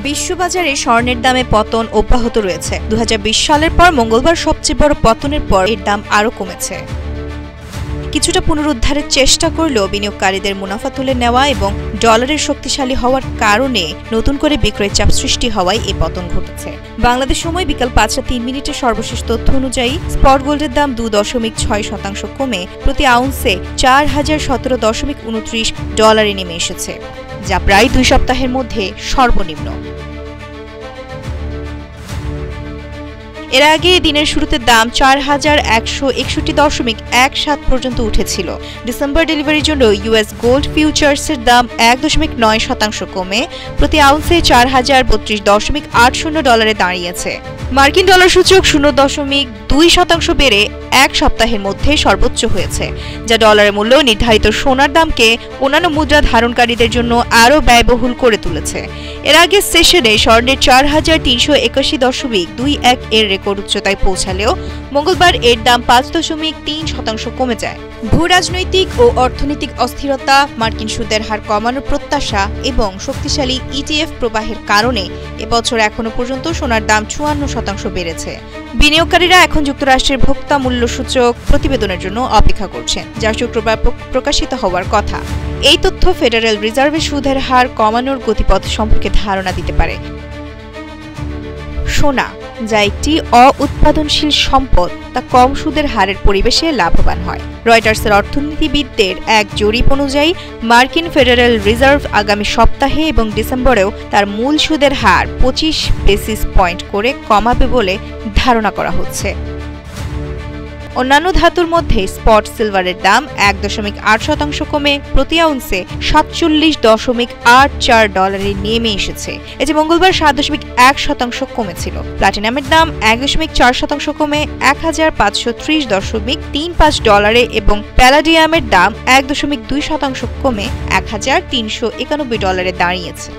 বিশ্ববাজারে স্বর্ণের দামে পতন অব্যাহত রয়েছে। 2020 সালের পর মঙ্গলবার সবচেয়ে বড় পতনের পর এর দাম আরও কমেছে। কিছুটা পুনরুদ্ধারের চেষ্টা করলেও বিনিয়োগকারীদের মুনাফা তুলে নেওয়া এবং ডলারের শক্তিশালী হওয়ার কারণে নতুন করে বিক্রয় চাপ সৃষ্টি হওয়ায় এই পতন ঘটেছে। বাংলাদেশ সময় বিকাল 5:03 সর্বশেষ তথ্য অনুযায়ী স্পট গোল্ডের দাম 2.6% কমে প্রতি আউন্সে 4017.29 ডলারে নেমে এসেছে, যা প্রায় 2 সপ্তাহের মধ্যে সর্বনিম্ন। এর আগে দিনের শুরুতে দাম 4161.17 পর্যন্ত উঠেছিল। ডিসেম্বর ডেলিভারির জন্য ইউএস গোল্ড ফিউচার্সের দাম 1.9% কমে প্রতি আউন্সে 4032.80 ডলারে দাঁড়িয়েছে। মার্কিন ডলার সূচক 0.2% বেড়ে 1 সপ্তাহের মধ্যে সর্বোচ্চ হয়েছে, যা ডলারের মূল্য নির্ধারিত সোনার দামকে অন্যান্য মুদ্রা ধারণকারীদের জন্য আরও ব্যয়বহুল করে তুলেছে। এর আগে সেশনে স্বর্ণের 4083.21 এর রেকর্ড উচ্চতায় পৌঁছালেও মঙ্গলবার এর দাম 5.3% কমে যায়। ভূরাজনৈতিক ও অর্থনৈতিক অস্থিরতা, মার্কিন সুদের হার কমানোর প্রত্যাশা এবং শক্তিশালী ইটিএফ প্রবাহের কারণে এবছর এখনো পর্যন্ত সোনার দাম 54% বেড়েছে। বিনিয়োগকারীরা এখন যুক্তরাষ্ট্রের ভোক্তা মূল্য সূচক প্রতিবেদনের জন্য অপেক্ষা করছেন, যা শুক্রবার প্রকাশিত হওয়ার কথা। এই তথ্য ফেডারেল রিজার্ভের সুদের হার কমানোর গতিপথ সম্পর্কে ধারণা দিতে পারে। সোনা, যা একটি অ-উৎপাদনশীল সম্পদ, তা কম সুদের হারের পরিবেশে লাভবান হয়। রয়টার্সের অর্থনীতিবিদদের এক জরিপ অনুযায়ী মার্কিন ফেডারেল রিজার্ভ আগামী সপ্তাহে এবং ডিসেম্বরেও তার মূল সুদের হার 25 বেসিস পয়েন্ট করে কমাবে বলে ধারণা করা হচ্ছে। অন্যান্য ধাতুর মধ্যে স্পট সিলভারের দাম 1.8% কমে প্রতি আউন্সে 47.84 ডলারে নেমে এসেছে। এটি মঙ্গলবার 7.1% কমেছিল। প্লাটিনামের দাম 1.4% কমে 1530.35 ডলারে এবং প্যালাডিয়ামের দাম 1.2% কমে 1391 ডলারে দাঁড়িয়েছে।